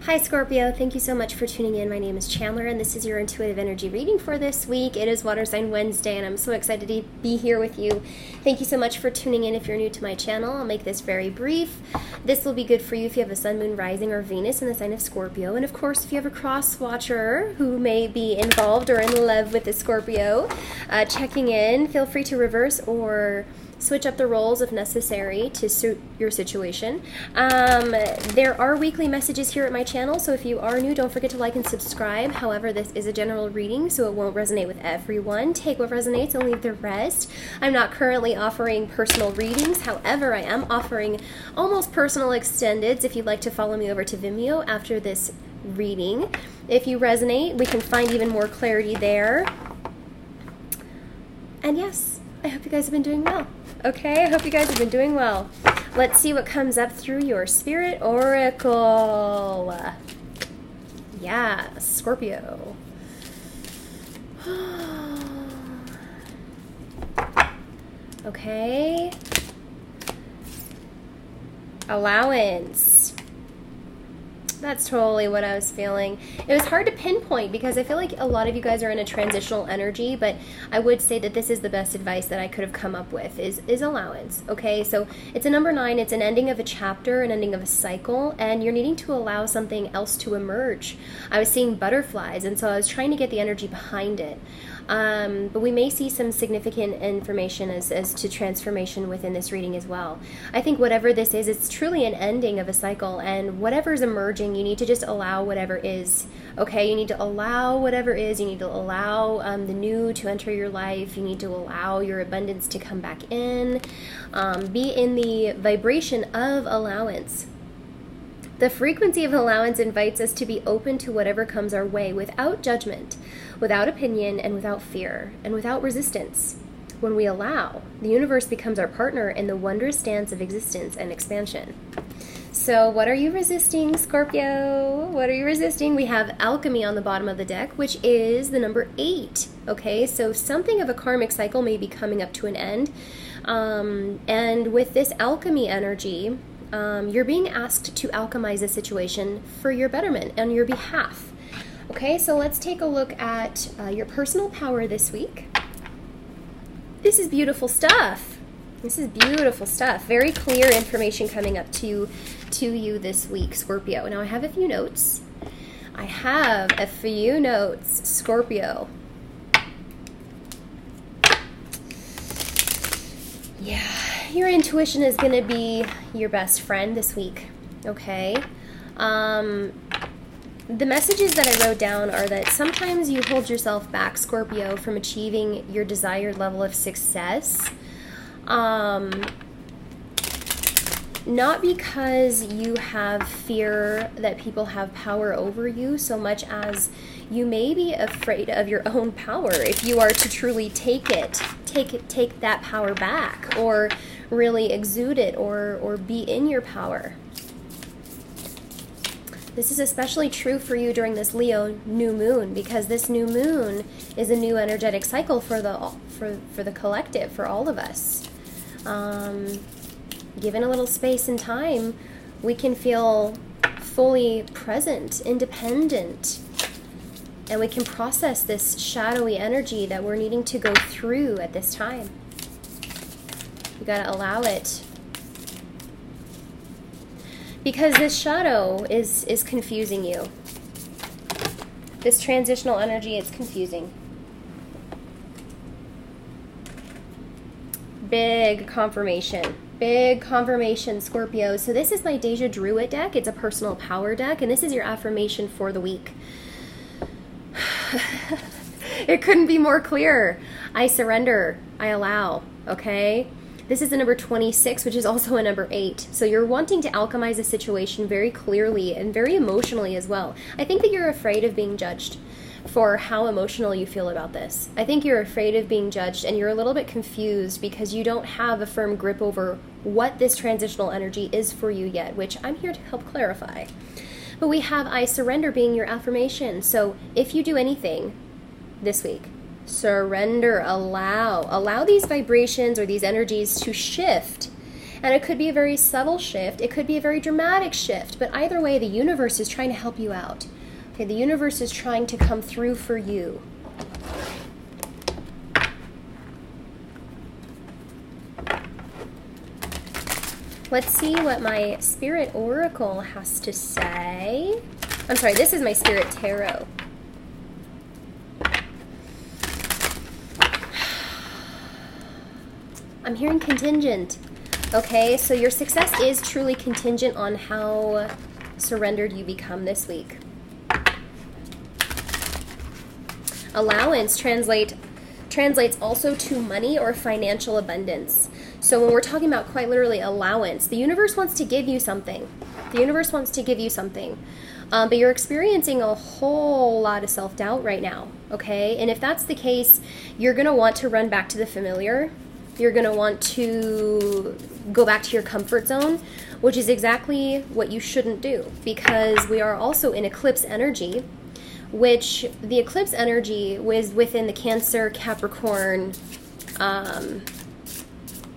Hi Scorpio, thank you so much for tuning in. My name is Chandler and this is your intuitive energy reading for this week. It is Water Sign Wednesday and I'm so excited to be here with you. Thank you so much for tuning in. If you're new to my channel, I'll make this very brief. This will be good for you if you have a Sun, Moon, Rising, or Venus in the sign of Scorpio. And of course, if you have a cross watcher who may be involved or in love with the Scorpio, checking in, feel free to reverse or switch up the roles if necessary to suit your situation. There are weekly messages here at my channel, so if you are new, don't forget to like and subscribe. However, this is a general reading, so it won't resonate with everyone. Take what resonates and leave the rest. I'm not currently offering personal readings. However, I am offering almost personal extendeds if you'd like to follow me over to Vimeo after this reading. If you resonate, we can find even more clarity there. And yes, I hope you guys have been doing well. Okay, I hope you guys have been doing well. Let's see what comes up through your Spirit Oracle. Yeah, Scorpio. Okay. Allowance. That's totally what I was feeling. It was hard to pinpoint because I feel like a lot of you guys are in a transitional energy, but I would say that this is the best advice that I could have come up with is allowance. Okay, so it's a number 9. It's an ending of a chapter, an ending of a cycle, and you're needing to allow something else to emerge. I was seeing butterflies, and so I was trying to get the energy behind it. But we may see some significant information as to transformation within this reading as well. I think whatever this is, it's truly an ending of a cycle, and whatever's emerging, you need to just allow whatever is. Okay, you need to allow whatever is. You need to allow the new to enter your life. You need to allow your abundance to come back in. Be in the vibration of allowance. The frequency of allowance invites us to be open to whatever comes our way without judgment, without opinion, and without fear, and without resistance. When we allow, the universe becomes our partner in the wondrous dance of existence and expansion. So what are you resisting, Scorpio? What are you resisting? We have alchemy on the bottom of the deck, which is the number 8. Okay, so something of a karmic cycle may be coming up to an end. And with this alchemy energy, you're being asked to alchemize a situation for your betterment on your behalf. Okay, so let's take a look at your personal power this week. This is beautiful stuff. This is beautiful stuff. Very clear information coming up to you this week, Scorpio. Now, I have a few notes. Scorpio. Yeah, your intuition is going to be your best friend this week, okay? The messages that I wrote down are that sometimes you hold yourself back, Scorpio, from achieving your desired level of success. Not because you have fear that people have power over you so much as you may be afraid of your own power if you are to truly take that power back or really exude it or be in your power. This is especially true for you during this Leo new moon because this new moon is a new energetic cycle for the collective, for all of us. Given a little space and time, we can feel fully present, independent, and we can process this shadowy energy that we're needing to go through at this time. You gotta allow it. Because this shadow is confusing you. This transitional energy is confusing. Big confirmation, Scorpio. So this is my Deja Druid deck. It's a personal power deck, and this is your affirmation for the week. It couldn't be more clear. I surrender. I allow. Okay? This is the number 26, which is also a number 8. So you're wanting to alchemize a situation very clearly and very emotionally as well. I think that you're afraid of being judged for how emotional you feel about this. I think you're afraid of being judged and you're a little bit confused because you don't have a firm grip over what this transitional energy is for you yet, which I'm here to help clarify. But we have I surrender being your affirmation. So if you do anything this week, surrender, allow these vibrations or these energies to shift And it could be a very subtle shift. It could be a very dramatic shift. But either way, the universe is trying to help you out. Okay, the universe is trying to come through for you. Let's see what my Spirit Oracle has to say. I'm sorry, this is my Spirit Tarot. I'm hearing contingent. Okay, so your success is truly contingent on how surrendered you become this week. Allowance translates also to money or financial abundance. So when we're talking about quite literally allowance, the universe wants to give you something. The universe wants to give you something. But you're experiencing a whole lot of self-doubt right now, okay? And if that's the case, you're going to want to run back to the familiar. You're going to want to go back to your comfort zone, which is exactly what you shouldn't do, because we are also in eclipse energy, which the eclipse energy was within the Cancer, Capricorn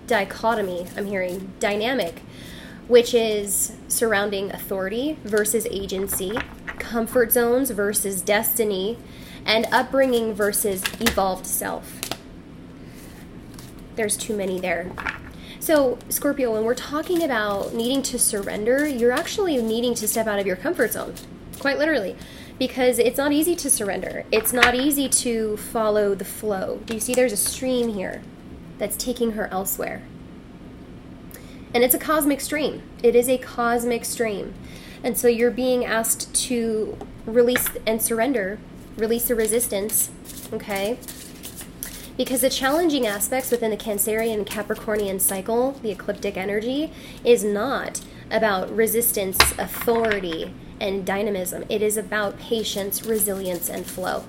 dichotomy, I'm hearing, dynamic, which is surrounding authority versus agency, comfort zones versus destiny, and upbringing versus evolved self. There's too many there. So, Scorpio, when we're talking about needing to surrender, you're actually needing to step out of your comfort zone, quite literally, because it's not easy to surrender. It's not easy to follow the flow. Do you see there's a stream here that's taking her elsewhere? And it's a cosmic stream. It is a cosmic stream. And so you're being asked to release and surrender, release the resistance, okay? Because the challenging aspects within the Cancerian and Capricornian cycle, the ecliptic energy, is not about resistance, authority, and dynamism. It is about patience, resilience, and flow.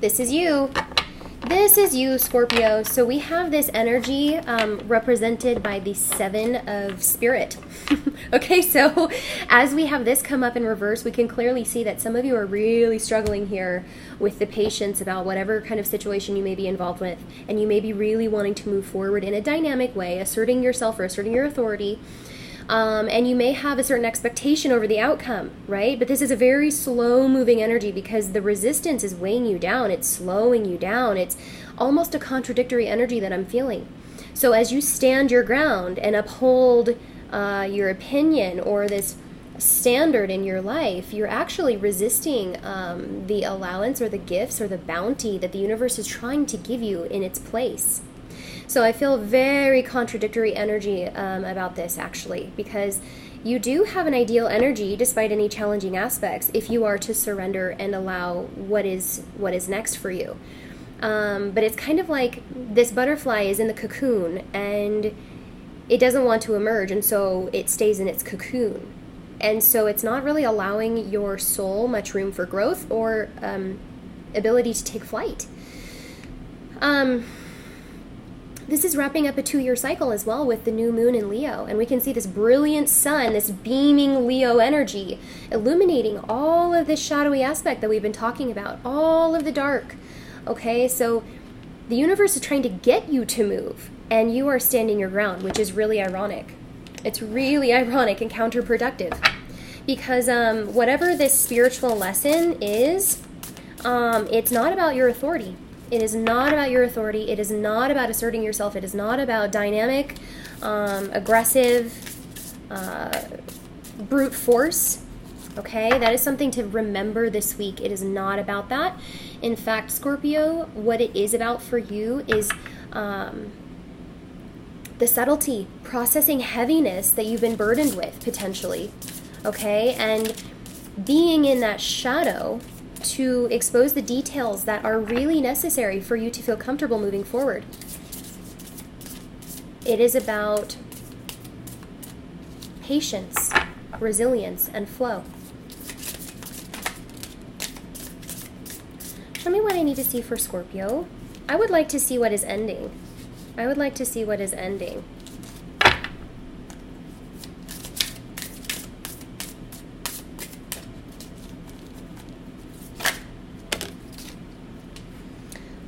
This is you. This is you, Scorpio. So we have this energy represented by the Seven of Spirit. Okay, so as we have this come up in reverse, we can clearly see that some of you are really struggling here with the patience about whatever kind of situation you may be involved with, and you may be really wanting to move forward in a dynamic way, asserting yourself or asserting your authority. And you may have a certain expectation over the outcome, right? But this is a very slow-moving energy because the resistance is weighing you down. It's slowing you down. It's almost a contradictory energy that I'm feeling. So as you stand your ground and uphold your opinion or this standard in your life, you're actually resisting the allowance or the gifts or the bounty that the universe is trying to give you in its place. So I feel very contradictory energy about this, actually, because you do have an ideal energy despite any challenging aspects if you are to surrender and allow what is next for you. But it's kind of like this butterfly is in the cocoon and it doesn't want to emerge, and so it stays in its cocoon. And so it's not really allowing your soul much room for growth or ability to take flight. This is wrapping up a 2-year cycle as well with the new moon in Leo. And we can see this brilliant sun, this beaming Leo energy, illuminating all of this shadowy aspect that we've been talking about, all of the dark. Okay, so the universe is trying to get you to move, and you are standing your ground, which is really ironic. It's really ironic and counterproductive. Because whatever this spiritual lesson is, it's not about your authority. It is not about your authority. It is not about asserting yourself. It is not about dynamic, aggressive, brute force. Okay, that is something to remember this week. It is not about that. In fact, Scorpio, what it is about for you is the subtlety, processing heaviness that you've been burdened with, potentially. Okay, and being in that shadow to expose the details that are really necessary for you to feel comfortable moving forward. It is about patience, resilience, and flow. Show me what I need to see for Scorpio. I would like to see what is ending. I would like to see what is ending.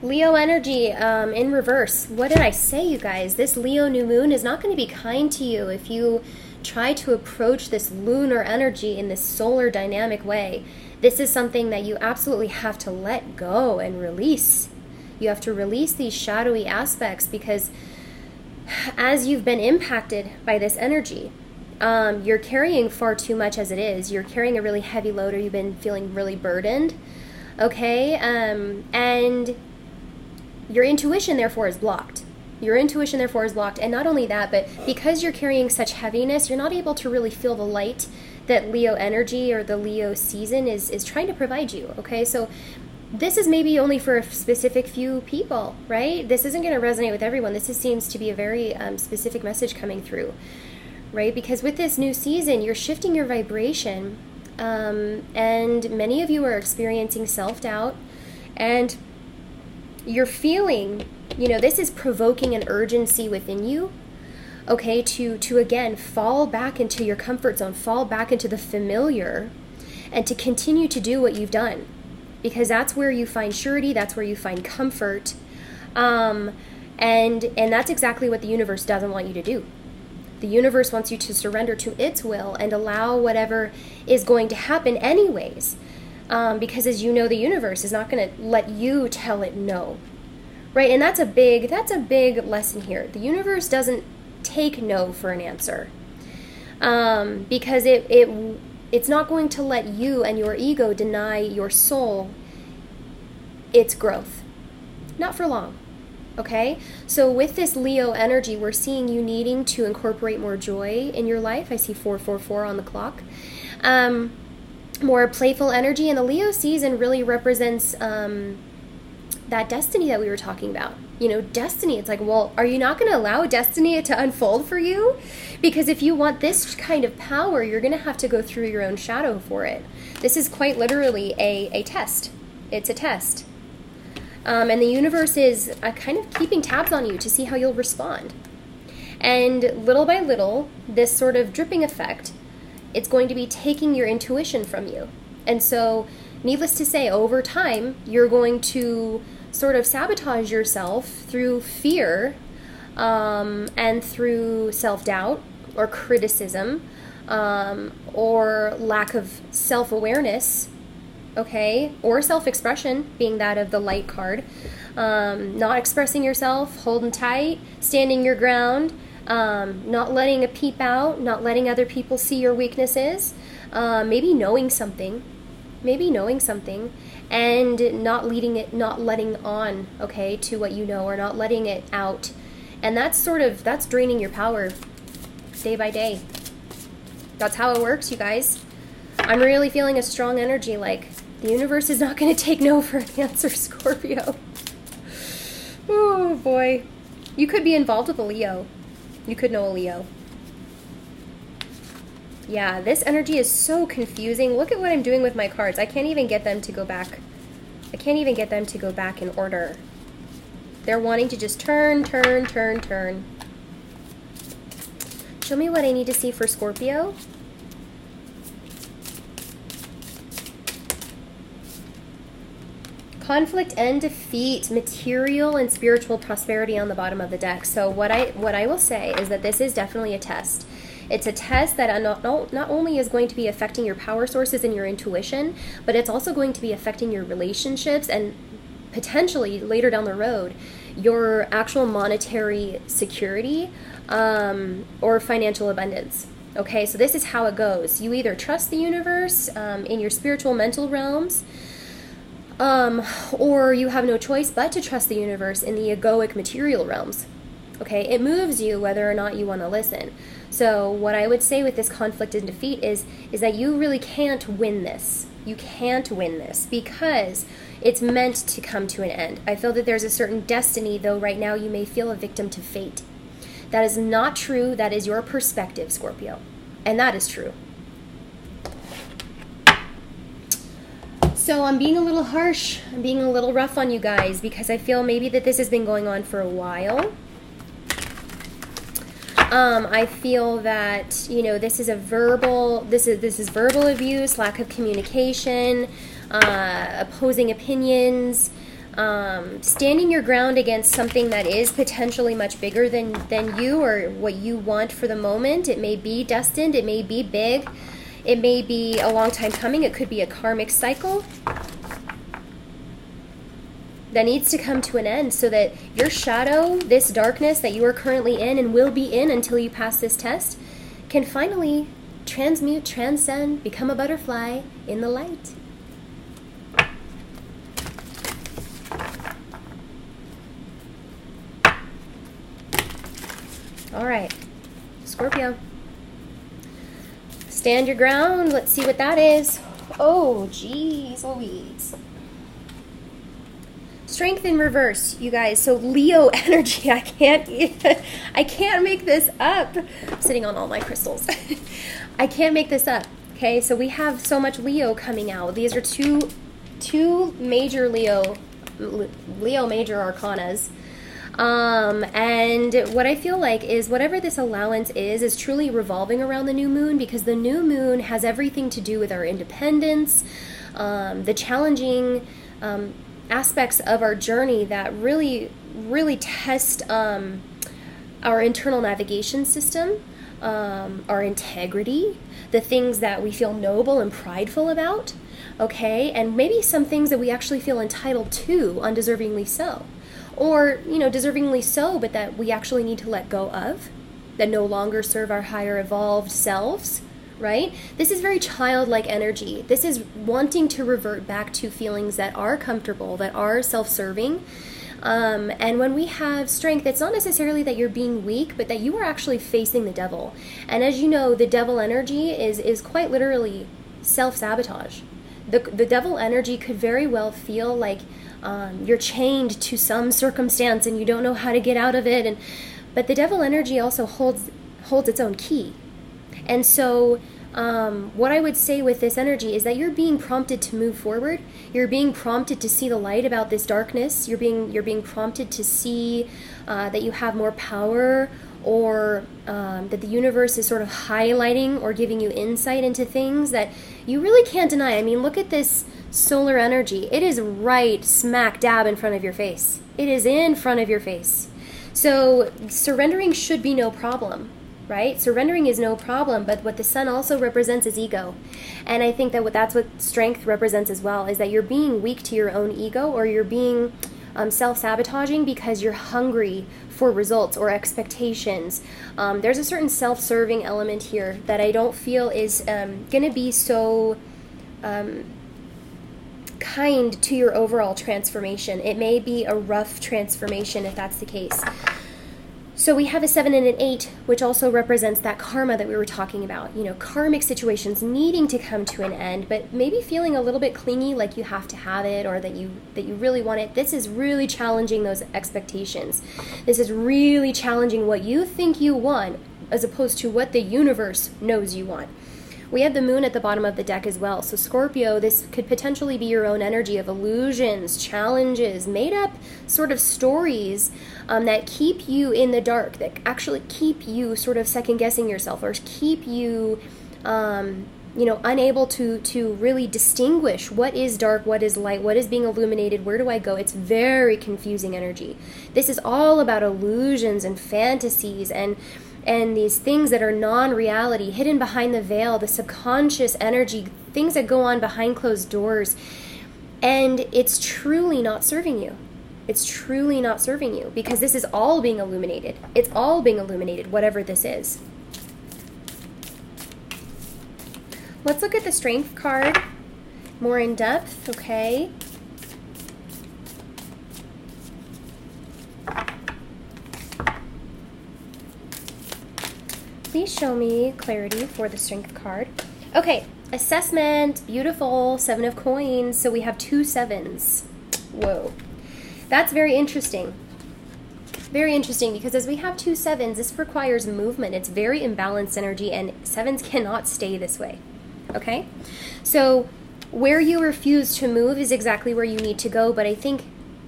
Leo energy in reverse. What did I say, you guys? This Leo new moon is not going to be kind to you if you try to approach this lunar energy in this solar dynamic way. This is something that you absolutely have to let go and release. You have to release these shadowy aspects, because as you've been impacted by this energy, you're carrying far too much as it is. You're carrying a really heavy load, or you've been feeling really burdened. Okay? And your intuition, therefore, is blocked. Your intuition, therefore, is blocked. And not only that, but because you're carrying such heaviness, you're not able to really feel the light that Leo energy or the Leo season is trying to provide you. Okay? So this is maybe only for a specific few people, right? This isn't going to resonate with everyone. This seems to be a very specific message coming through, right? Because with this new season, you're shifting your vibration, and many of you are experiencing self-doubt, and you're feeling, this is provoking an urgency within you, okay, to again, fall back into your comfort zone, fall back into the familiar, and to continue to do what you've done. Because that's where you find surety, that's where you find comfort, and that's exactly what the universe doesn't want you to do. The universe wants you to surrender to its will and allow whatever is going to happen anyways, because as you know, the universe is not going to let you tell it no, right? And that's a big lesson here. The universe doesn't take no for an answer, because it's not going to let you and your ego deny your soul its growth. Not for long. Okay? So with this Leo energy, we're seeing you needing to incorporate more joy in your life. I see 444 on the clock. More playful energy. And the Leo season really represents that destiny that we were talking about. Destiny. It's like, well, are you not going to allow destiny to unfold for you? Because if you want this kind of power, you're going to have to go through your own shadow for it. This is quite literally a test. It's a test. And the universe is kind of keeping tabs on you to see how you'll respond. And little by little, this sort of dripping effect, it's going to be taking your intuition from you. And so, needless to say, over time, you're going to sort of sabotage yourself through fear, and through self-doubt or criticism, or lack of self-awareness, okay, or self-expression, being that of the light card, not expressing yourself, holding tight, standing your ground, not letting a peep out, not letting other people see your weaknesses, maybe knowing something, and not letting on, okay, to what you know, or not letting it out. And that's draining your power day by day. That's how it works, you guys. I'm really feeling a strong energy, like the universe is not going to take no for an answer, Scorpio. Oh boy. You could be involved with a Leo. You could know a Leo. Yeah, this energy is so confusing. Look at what I'm doing with my cards. I can't even get them to go back. I can't even get them to go back in order. They're wanting to just turn. Show me what I need to see for Scorpio. Conflict and defeat, material and spiritual prosperity on the bottom of the deck. So what I will say is that this is definitely a test. It's a test that not only is going to be affecting your power sources and your intuition, but it's also going to be affecting your relationships and potentially later down the road, your actual monetary security, or financial abundance. Okay, so this is how it goes. You either trust the universe in your spiritual mental realms, or you have no choice but to trust the universe in the egoic material realms. Okay, it moves you whether or not you want to listen. So what I would say with this conflict and defeat is that you really can't win this. You can't win this because it's meant to come to an end. I feel that there's a certain destiny, though right now you may feel a victim to fate. That is not true. That is your perspective, Scorpio. And that is true. So I'm being a little harsh. I'm being a little rough on you guys because I feel maybe that this has been going on for a while. I feel that, this is verbal abuse, lack of communication, opposing opinions, standing your ground against something that is potentially much bigger than you or what you want for the moment. It may be destined, it may be big, it may be a long time coming, it could be a karmic cycle that needs to come to an end so that your shadow, this darkness that you are currently in and will be in until you pass this test, can finally transmute, transcend, become a butterfly in the light. All right, Scorpio. Stand your ground. Let's see what that is. Oh, geez Louise. Strength in reverse, you guys. So Leo energy. I can't make this up. I'm sitting on all my crystals. I can't make this up. Okay, so we have so much Leo coming out. These are two major Leo major arcanas. And what I feel like is whatever this allowance is truly revolving around the new moon, because the new moon has everything to do with our independence, the challenging aspects of our journey that really, really test our internal navigation system, our integrity, the things that we feel noble and prideful about, okay, and maybe some things that we actually feel entitled to, undeservingly so. Or, deservingly so, but that we actually need to let go of, that no longer serve our higher evolved selves, right? This is very childlike energy. This is wanting to revert back to feelings that are comfortable, that are self-serving. And when we have strength, it's not necessarily that you're being weak, but that you are actually facing the devil. And as you know, the devil energy is quite literally self-sabotage. The devil energy could very well feel like you're chained to some circumstance and you don't know how to get out of it. But the devil energy also holds its own key. And so what I would say with this energy is that you're being prompted to move forward. You're being prompted to see the light about this darkness. You're being prompted to see that you have more power, or that the universe is sort of highlighting or giving you insight into things that you really can't deny. I mean, look at this solar energy. It is right smack dab in front of your face. It is in front of your face. So surrendering should be no problem, right? Surrendering is no problem, but what the sun also represents is ego. And I think that that's what strength represents as well, is that you're being weak to your own ego, or you're being self-sabotaging because you're hungry for results or expectations. There's a certain self-serving element here that I don't feel is going to be so kind to your overall transformation. It may be a rough transformation if that's the case. So we have a 7 and an 8, which also represents that karma that we were talking about. Karmic situations needing to come to an end, but maybe feeling a little bit clingy, like you have to have it, or that you really want it. This is really challenging those expectations. This is really challenging what you think you want, as opposed to what the universe knows you want. We have the moon at the bottom of the deck as well. So Scorpio, this could potentially be your own energy of illusions, challenges, made up sort of stories that keep you in the dark, that actually keep you sort of second guessing yourself, or keep you, unable to really distinguish what is dark, what is light, what is being illuminated, where do I go? It's very confusing energy. This is all about illusions and fantasies and these things that are non-reality, hidden behind the veil, the subconscious energy, things that go on behind closed doors. And it's truly not serving you. It's truly not serving you, because this is all being illuminated. It's all being illuminated, whatever this is. Let's look at the Strength card more in depth, okay? Please show me clarity for the Strength card. Okay, assessment, beautiful, 7 of coins. So we have 2 7s. Whoa. That's very interesting. Very interesting, because as we have 2 7s, this requires movement. It's very imbalanced energy, and 7s cannot stay this way. Okay? So where you refuse to move is exactly where you need to go, but I think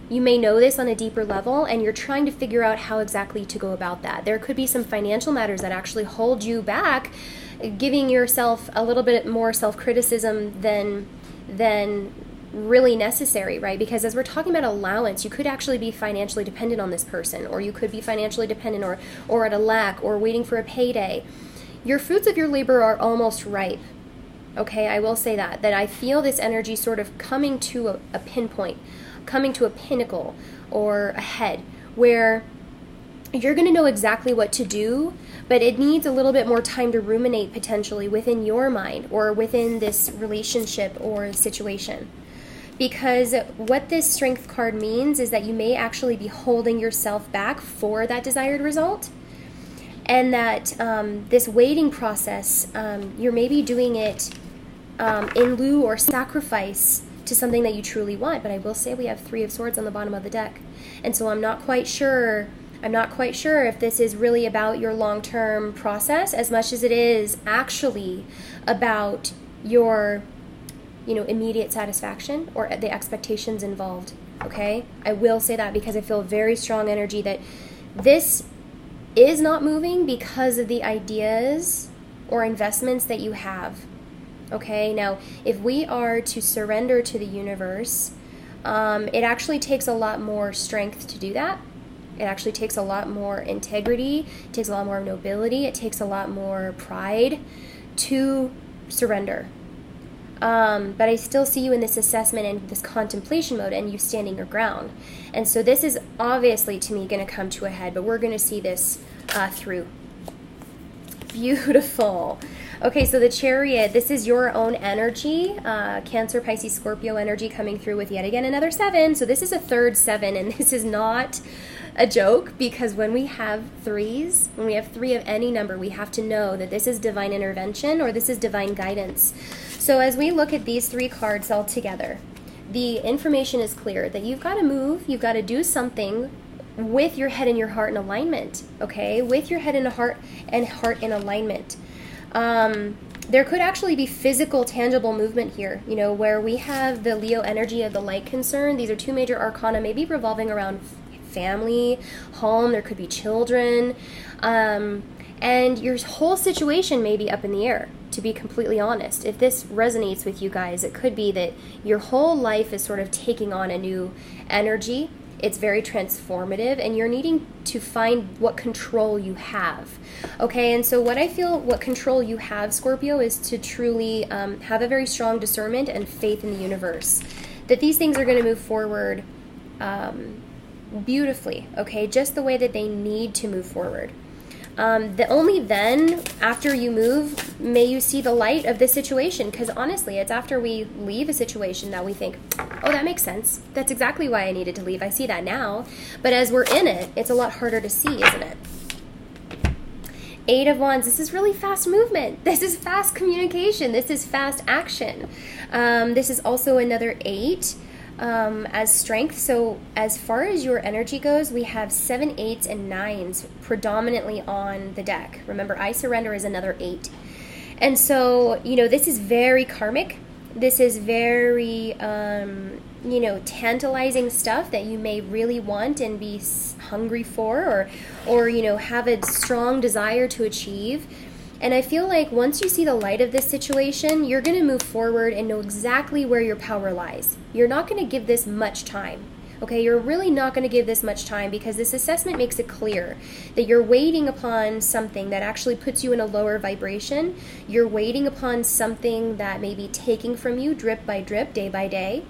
you may know this on a deeper level, and you're trying to figure out how exactly to go about that. There could be some financial matters that actually hold you back, giving yourself a little bit more self-criticism than really necessary, right? Because as we're talking about allowance, you could actually be financially dependent on this person, or you could be financially dependent or at a lack or waiting for a payday. Your fruits of your labor are almost ripe. Okay, I will say that I feel this energy sort of coming to a pinpoint, coming to a pinnacle or a head where you're going to know exactly what to do, but it needs a little bit more time to ruminate potentially within your mind or within this relationship or situation. Because what this strength card means is that you may actually be holding yourself back for that desired result, and that this waiting process, you're maybe doing it in lieu or sacrifice to something that you truly want. But I will say we have 3 of Swords on the bottom of the deck, and so I'm not quite sure if this is really about your long-term process as much as it is actually about your immediate satisfaction or the expectations involved. Okay, I will say that because I feel very strong energy that this is not moving because of the ideas or investments that you have. Okay, now if we are to surrender to the universe, it actually takes a lot more strength to do that. It actually takes a lot more integrity, it takes a lot more nobility, it takes a lot more pride to surrender. But I still see you in this assessment and this contemplation mode and you standing your ground. And so this is obviously to me going to come to a head, but we're going to see this through. Beautiful. Okay, so the Chariot, this is your own energy, Cancer, Pisces, Scorpio energy coming through with yet again another 7. So this is a third 7, and this is not a joke, because when we have 3s, when we have 3 of any number, we have to know that this is divine intervention or this is divine guidance. So as we look at these 3 cards all together, the information is clear that you've got to move, you've got to do something with your head and your heart in alignment, okay? With your head and heart in alignment. There could actually be physical, tangible movement here, where we have the Leo energy of the light concern. These are 2 major arcana, maybe revolving around family, home, there could be children, and your whole situation may be up in the air, to be completely honest. If this resonates with you guys, it could be that your whole life is sort of taking on a new energy. It's very transformative, and you're needing to find what control you have. Okay, and so what I feel what control you have, Scorpio, is to truly have a very strong discernment and faith in the universe, that these things are going to move forward beautifully, okay, just the way that they need to move forward. Only then, after you move, may you see the light of this situation, because honestly, it's after we leave a situation that we think, oh, that makes sense. That's exactly why I needed to leave. I see that now. But as we're in it, it's a lot harder to see, isn't it? 8 of Wands, this is really fast movement. This is fast communication. This is fast action. This is also another 8. As strength. So as far as your energy goes, we have 7, 8s, and 9s predominantly on the deck. Remember, I surrender is another 8. And so, this is very karmic. This is very, tantalizing stuff that you may really want and be hungry for or have a strong desire to achieve. And I feel like once you see the light of this situation, you're going to move forward and know exactly where your power lies. You're not going to give this much time. Okay, you're really not going to give this much time, because this assessment makes it clear that you're waiting upon something that actually puts you in a lower vibration. You're waiting upon something that may be taking from you drip by drip, day by day.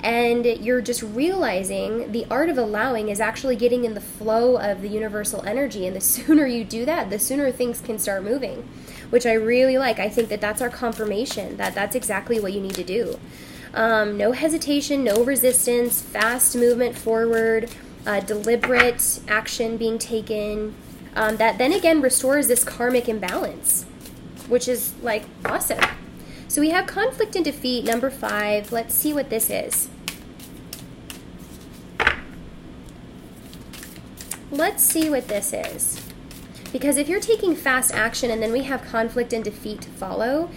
And you're just realizing the art of allowing is actually getting in the flow of the universal energy. And the sooner you do that, the sooner things can start moving, which I really like. I think that that's our confirmation, that that's exactly what you need to do. No hesitation, no resistance, fast movement forward, deliberate action being taken. That then again restores this karmic imbalance, which is like awesome. So we have conflict and defeat, number 5. Let's see what this is. Let's see what this is. Because if you're taking fast action and then we have conflict and defeat to follow,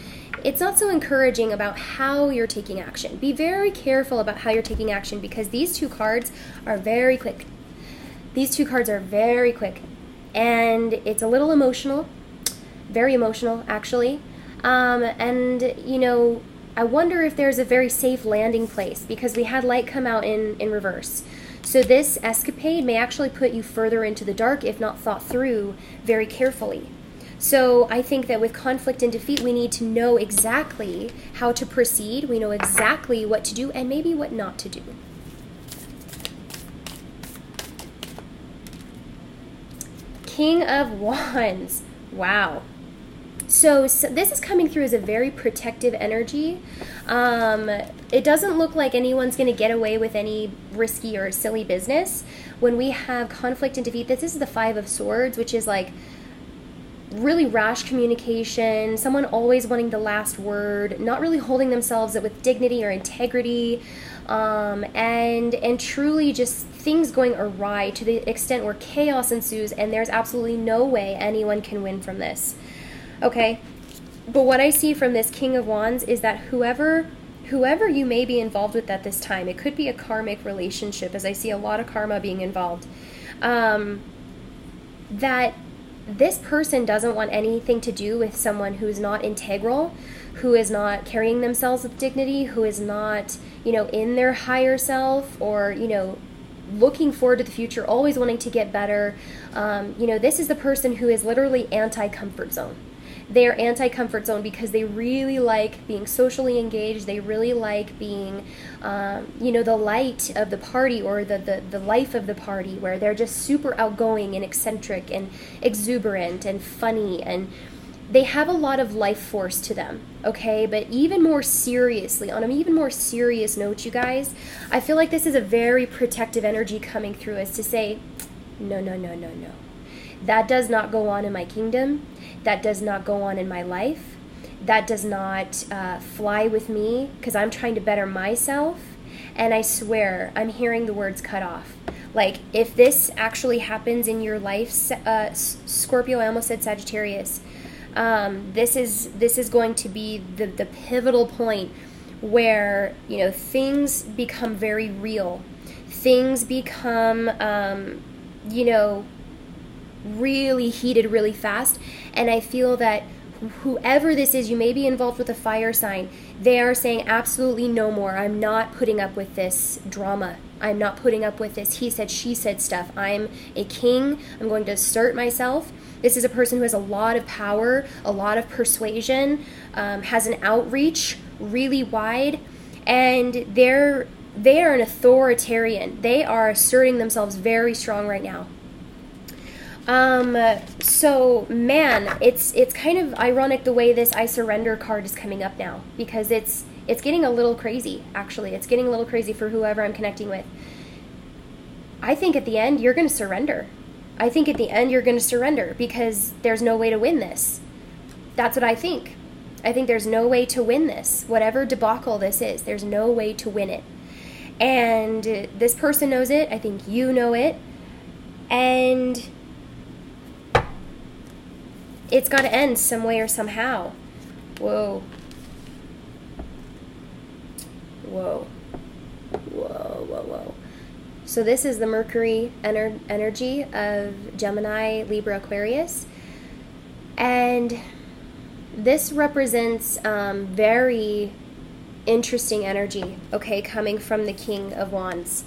it's not so encouraging about how you're taking action. Be very careful about how you're taking action, because these 2 cards are very quick. These 2 cards are very quick. And it's a little emotional, very emotional actually. And I wonder if there's a very safe landing place, because we had light come out in reverse. So this escapade may actually put you further into the dark if not thought through very carefully. So I think that with conflict and defeat, we need to know exactly how to proceed. We know exactly what to do and maybe what not to do. King of Wands. Wow. So this is coming through as a very protective energy. It doesn't look like anyone's going to get away with any risky or silly business. When we have conflict and defeat, this is the Five of Swords, which is like really rash communication, someone always wanting the last word, not really holding themselves with dignity or integrity, and truly just things going awry to the extent where chaos ensues, and there's absolutely no way anyone can win from this. Okay, but what I see from this King of Wands is that whoever you may be involved with at this time, it could be a karmic relationship, as I see a lot of karma being involved, that this person doesn't want anything to do with someone who's not integral, who is not carrying themselves with dignity, who is not, in their higher self, or, looking forward to the future, always wanting to get better. This is the person who is literally anti-comfort zone. They're anti-comfort zone because they really like being socially engaged. They really like being, the light of the party, or the life of the party, where they're just super outgoing and eccentric and exuberant and funny, and they have a lot of life force to them, okay? But even more seriously, on an even more serious note, you guys, I feel like this is a very protective energy coming through as to say, no. That does not go on in my kingdom. That does not go on in my life. That does not fly with me, because I'm trying to better myself. And I swear, I'm hearing the words cut off. Like, if this actually happens in your life, Scorpio, I almost said Sagittarius, this is going to be the pivotal point where, things become very real. Things become, really heated really fast, and I feel that whoever this is, you may be involved with a fire sign, they are saying absolutely no more. I'm not putting up with this drama. I'm not putting up with this he said, she said stuff. I'm a king. I'm going to assert myself. This is a person who has a lot of power, a lot of persuasion, has an outreach really wide, and they are an authoritarian. They are asserting themselves very strong right now. So man, it's kind of ironic the way this I surrender card is coming up now, because it's getting a little crazy, actually. It's getting a little crazy for whoever I'm connecting with. I think at the end, you're going to surrender. I think at the end, you're going to surrender, because there's no way to win this. That's what I think. I think there's no way to win this. Whatever debacle this is, there's no way to win it. And this person knows it. I think you know it. And it's got to end some way or somehow. Whoa. So this is the Mercury energy of Gemini, Libra, Aquarius. And this represents very interesting energy, okay, coming from the King of Wands.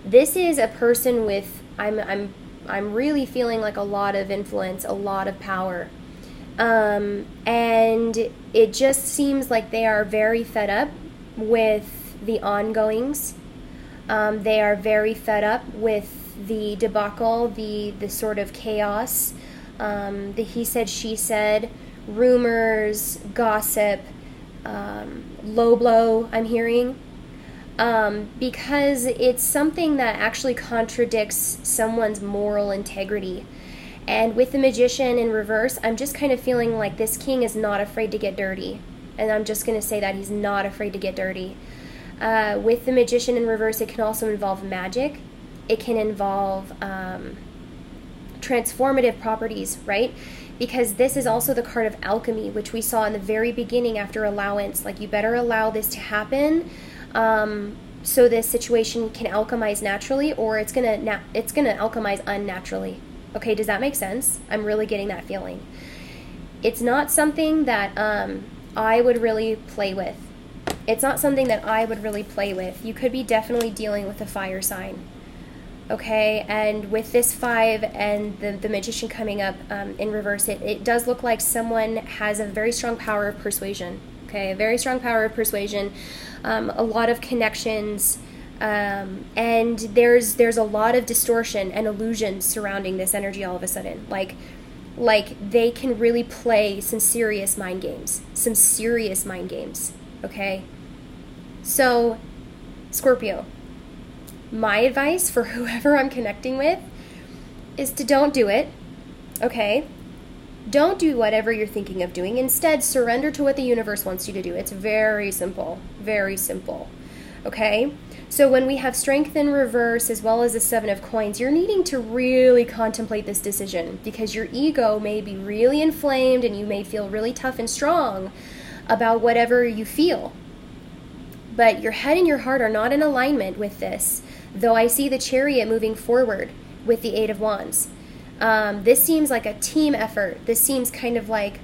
This is a person with, I'm really feeling like a lot of influence, a lot of power. And it just seems like they are very fed up with the ongoings. They are very fed up with the debacle, the sort of chaos, the he said, she said, rumors, gossip, low blow I'm hearing. Because it's something that actually contradicts someone's moral integrity. And with the Magician in reverse, I'm just kind of feeling like this king is not afraid to get dirty. And I'm just going to say that he's not afraid to get dirty. With the Magician in reverse, it can also involve magic. It can involve transformative properties, right? Because this is also the card of alchemy, which we saw in the very beginning after allowance. Like, you better allow this to happen, so this situation can alchemize naturally, or it's gonna alchemize unnaturally. Okay, does that make sense? I'm really getting that feeling. It's not something that I would really play with. It's not something that I would really play with. You could be definitely dealing with a fire sign. Okay, and with this 5 and the Magician coming up in reverse, it does look like someone has a very strong power of persuasion. Okay, a very strong power of persuasion, a lot of connections, and there's a lot of distortion and illusions surrounding this energy all of a sudden. Like they can really play some serious mind games, okay? So, Scorpio, my advice for whoever I'm connecting with is to don't do it, okay? Don't do whatever you're thinking of doing. Instead, surrender to what the universe wants you to do. It's very simple, okay? So when we have Strength in reverse as well as the 7 of Coins, you're needing to really contemplate this decision because your ego may be really inflamed and you may feel really tough and strong about whatever you feel. But your head and your heart are not in alignment with this. Though I see the Chariot moving forward with the 8 of Wands. This seems like a team effort. This seems kind of like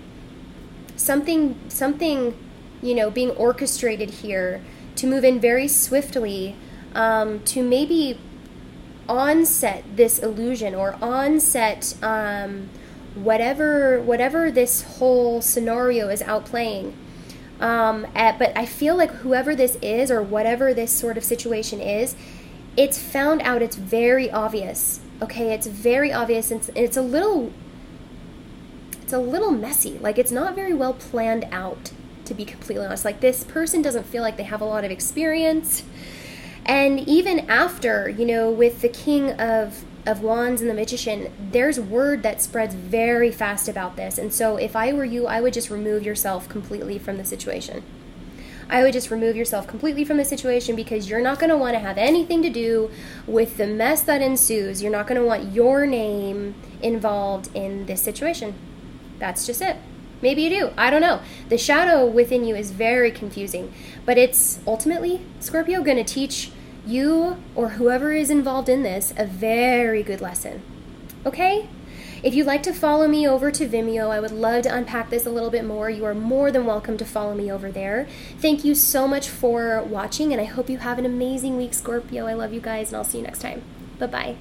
something, being orchestrated here to move in very swiftly, to maybe onset this illusion or onset whatever this whole scenario is outplaying. But I feel like whoever this is or whatever this sort of situation is, it's found out, it's very obvious, okay? It's very obvious, and it's a little messy. Like, it's not very well planned out, to be completely honest. Like, this person doesn't feel like they have a lot of experience. And even after, with the King of Wands and the Magician, there's word that spreads very fast about this. And so if I were you, I would just remove yourself completely from the situation. Because you're not going to want to have anything to do with the mess that ensues. You're not going to want your name involved in this situation. That's just it. Maybe you do. I don't know. The shadow within you is very confusing. But it's ultimately, Scorpio, going to teach you or whoever is involved in this a very good lesson. Okay? If you'd like to follow me over to Vimeo, I would love to unpack this a little bit more. You are more than welcome to follow me over there. Thank you so much for watching, and I hope you have an amazing week, Scorpio. I love you guys, and I'll see you next time. Bye-bye.